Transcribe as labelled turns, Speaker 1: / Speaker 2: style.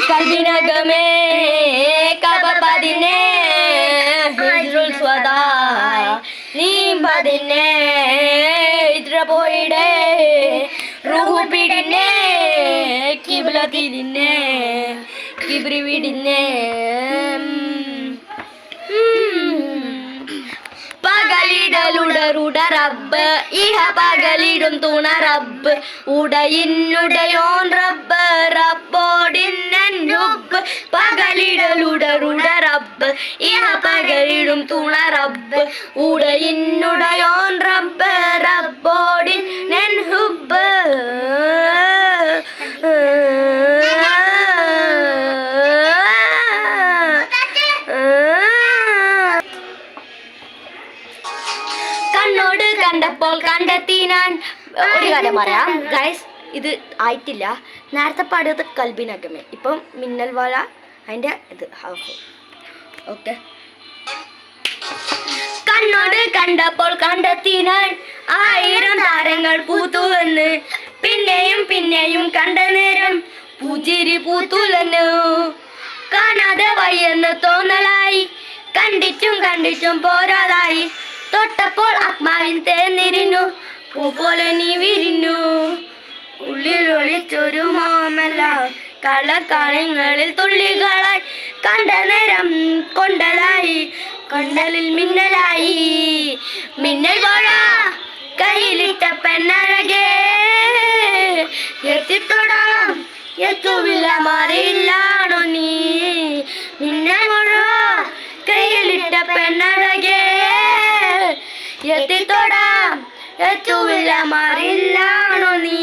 Speaker 1: കൽവിനകമേ കബപതിനെ ഹിജ്റുൽ സ്വദാ നീമ്പതിനെ ഇത്ര പോയിടേ റൂഹു പിടിനെ കിബ്ല തിരിനെ കിബ്രി വിടിനെ പകലിടലുടറുട റബ്ബ് ഇഹ പകലിടും തുണ റബ്ബ് ഉടയിന്നുടയോൻ റബ്ബ് റബ്ബോടിന്നൻ ഹുബ്ബ് പകലിടലുടറുട റബ്ബ് ഇഹ പകലിടും തുണ റബ്ബ് ഉടയിന്നുടയോൻ റബ്ബ് റബ്ബോടിന്നൻ ഹുബ്ബ് കണ്ണോട് കണ്ടപ്പോൾ കണ്ടെത്തി ഞാൻ ഒരു കാര്യം പറയാം ഗൈസ്, ഇത് ആയിട്ടില്ല. നേരത്തെ പാടിയത് കൽബിനകമേ, ഇപ്പം മിന്നൽ വാല അതിൻ്റെ ഇത് ഹാഫ്. ഓക്കെ. കണ്ണോട് കണ്ടപ്പോൾ കണ്ടെത്തി ഞാൻ 1000 താരങ്ങൾ പൂത്തുവെന്ന്, പിന്നെയും പിന്നെയും കണ്ട നേരം പൂച്ചിരി പൂത്തുലന്നു. കാണാതെ വയ്യെന്ന് തോന്നലായി, കണ്ടിട്ടും കണ്ടിട്ടും പോരാതായി. തൊട്ടപ്പോൾ ആത്മാവിൻ തേന്നിരിഞ്ഞു, പൂ പോലെ നീ വിരിഞ്ഞു. ഉള്ളിലൊളിച്ചൊരു മോമല കളക്കാലങ്ങളിൽ തുള്ളികളായി, കണ്ട നേരം കൊണ്ടലായി, കൊണ്ടലിൽ മിന്നലായി. മിന്നൽ പോഴ കയ്യിലിട്ട പെണ്ണഴകേ, എത്തിത്തൊടാം എത്തുമില്ല മാറിയില്ലാണോ നീ. മിന്നൽ പോഴ കയ്യിലിട്ട പെണ്ണഴകേ, എത്തിത്തൊടാം എത്തുമില്ല മാറിയില്ലാണോ നീ.